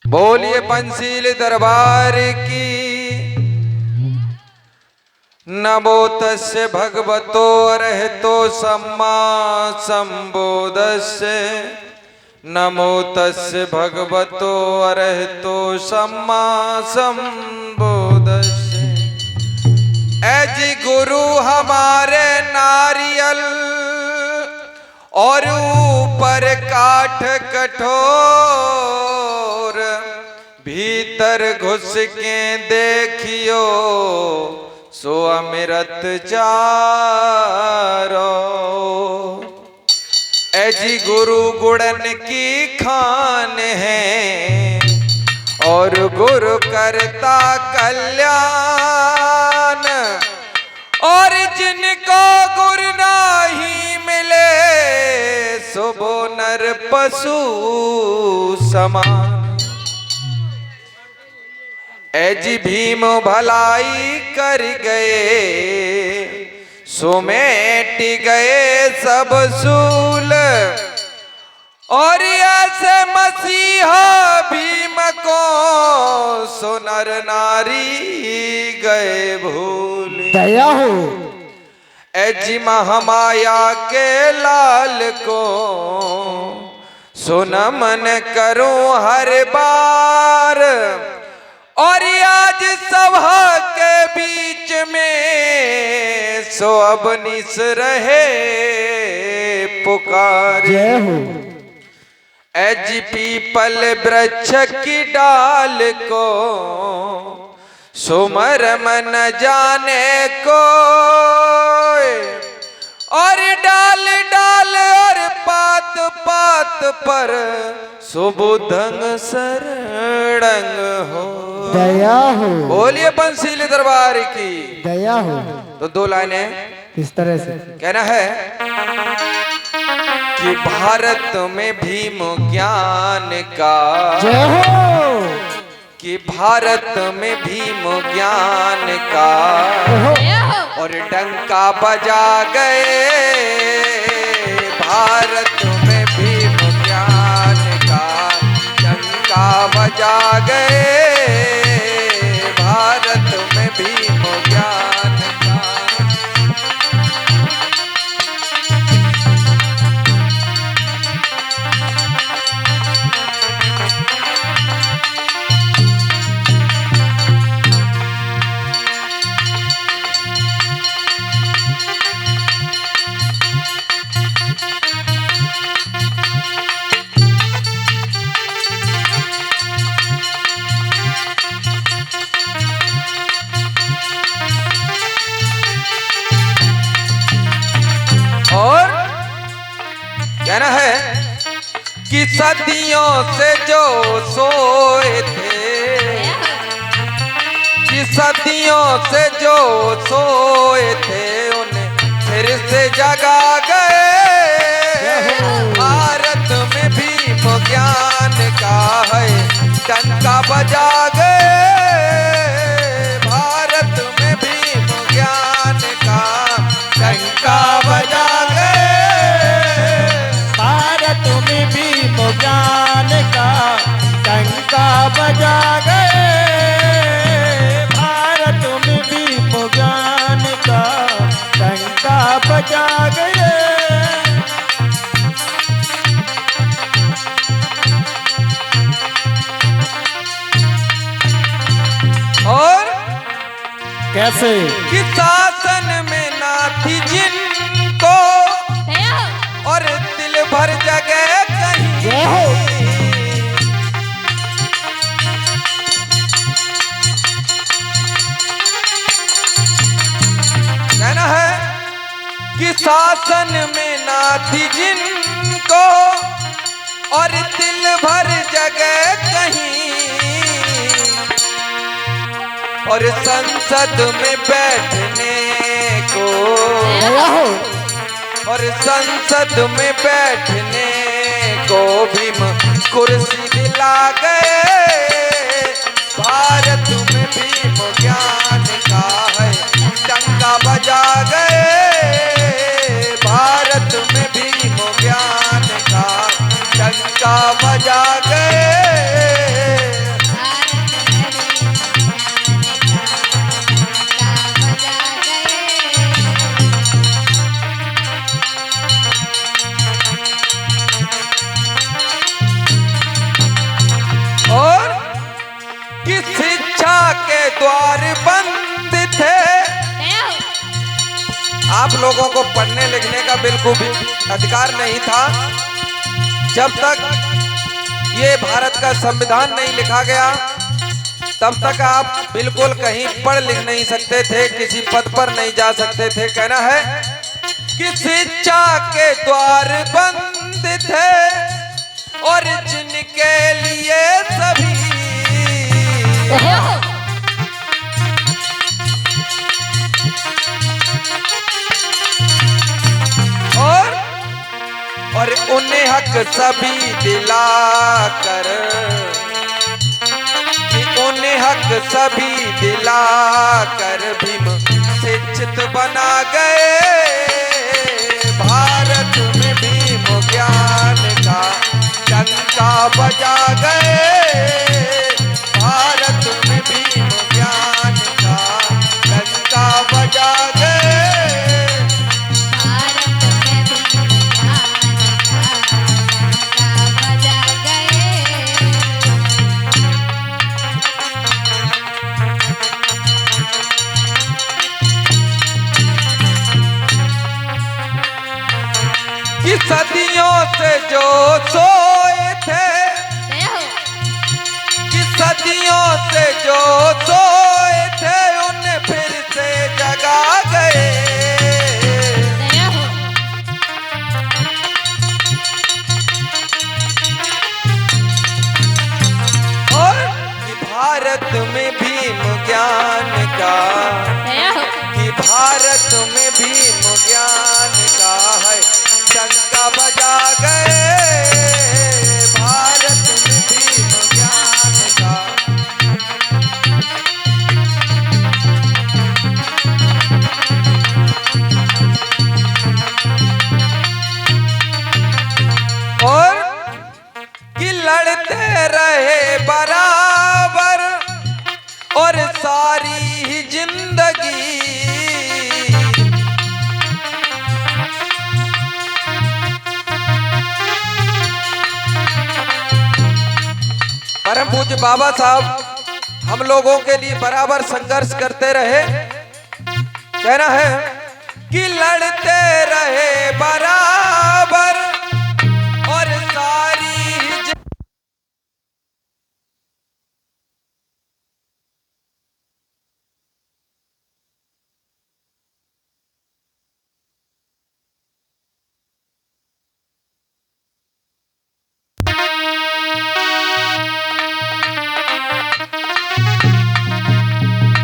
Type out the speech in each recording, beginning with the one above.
बोलिए पंचशील दरबार की। नमो तस्य भगवतो अरहतो सम्मा संबुद्धस्य। नमो तस्य भगवतो अरहतो सम्मा संबुद्धस्य। ऐजी गुरु हमारे नारियल और ऊपर काठ कठोर, भीतर घुस के देखियो सो अमृत चारो। ऐजी गुरु गुड़न की खान है और गुरु करता कल्याण। और जिनको गुरु नहीं मिले सो वो नर पशु समान। ऐजी भीम भलाई कर गए सो मिट गए सब सूल। और ऐसे मसीहा भीम को सो नर नारी गए भूल। दया हो ऐजी महामाया के लाल को सो नमन करूं हर बार। और आज सभा के बीच में सो अब निस रहे पुकार। जय हो ऐजी पीपल वृक्ष की डाल को सो मरम न जाने को। और डाल डाल और पात पात पर सुबुधंग सरड़ंग हो। दया हो बोलिए पंचशील दरबार की। दया हो। तो दो लाइनें किस तरह से कहना है कि भारत में भीम ज्ञान का, जय हो कि भारत में भीम ज्ञान का और डंका बजा गए। भारत में भीम ज्ञान का डंका बजा गए। भारत में भीम ज्ञान का। और कहना है कि सदियों से जो सोए थे, कि सदियों से जो सोए थे उन्हें फिर से जगा गए। भारत में भीम ज्ञान का है डंका बजा गए। भारत में भीम ज्ञान का डंका बजा गए। भारत में भीम ज्ञान का डंका बजा गए। भारत में भीम ज्ञान का डंका बजा गए। और कैसे कि शासन में ना थी जिनको और दिल भर जगह कहीं। जय हो कहना है कि शासन में ना थी जिनको और दिल भर जगह कहीं। और संसद में बैठने को, दया हो और संसद में बैठने को भीम कुर्सी दिला गए। भारत में भीम ज्ञान का है डंका बजा गए। भारत में भीम ज्ञान का डंका बजा गए। लोगों को पढ़ने लिखने का बिल्कुल भी अधिकार नहीं था। जब तक ये भारत का संविधान नहीं लिखा गया तब तक आप बिल्कुल कहीं पढ़ लिख नहीं सकते थे, किसी पद पर नहीं जा सकते थे। कहना है कि शिक्षा के द्वार बंद थे और जिनके लिए सभी और उन्हें हक सभी दिला कर, कि उन्हें हक सभी दिला कर भीम शिक्षित बना गए। भारत में भीम ज्ञान का डंका बजा गए। भारत में भीम ज्ञान का डंका बजा गए। कि सदियों से जो सोए थे, कि सदियों से जो सोए थे उन्हें फिर से जगा गए। और कि भारत में भीम ज्ञान का, कि भारत में भीम ज्ञान का है डंका बजा गए। भारत में भीम ज्ञान का। और कि लड़ते रहे बराबर और सारी ही जिंदगी। परम पूज्य बाबा साहब हम लोगों के लिए बराबर संघर्ष करते रहे। कहना है कि लड़ते रहे बराबर और सारी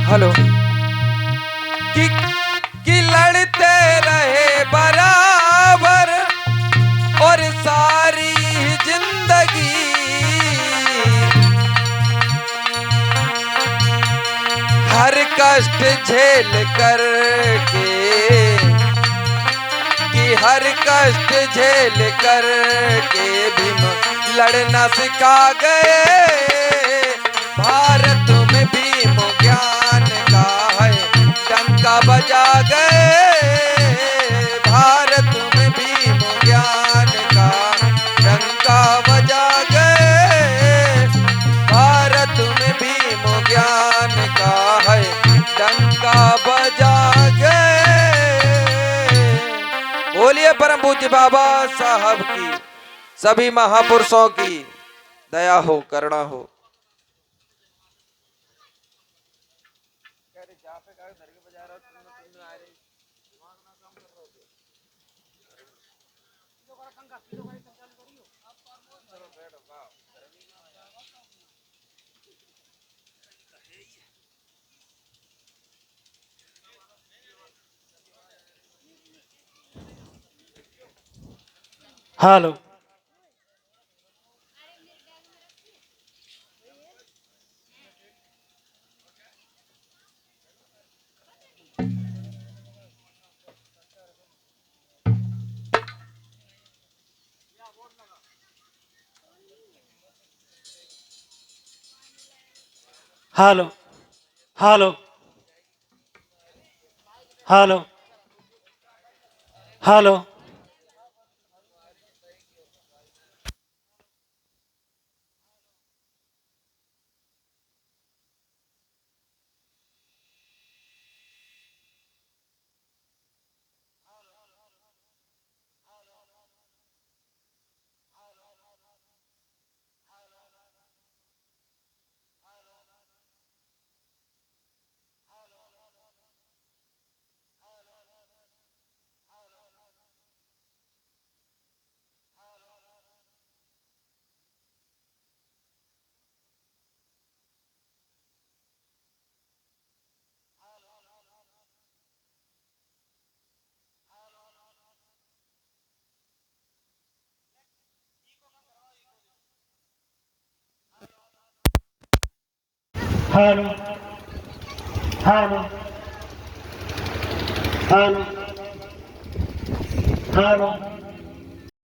हेलो कि लड़ते रहे बराबर और सारी जिंदगी। हर कष्ट झेल कर के, कि हर कष्ट झेल कर के भीम लड़ना सिखा गए। भारत में भीम ज्ञान का है डंका बजा गए। भारत में भीम ज्ञान का डंका बजा गए। भारत में भीम ज्ञान का है डंका बजा गए। बोलिए परम पूज्य बाबा साहब की, सभी महापुरुषों की दया हो, करुणा हो। Hello hello hello hello hello hello hello hello hello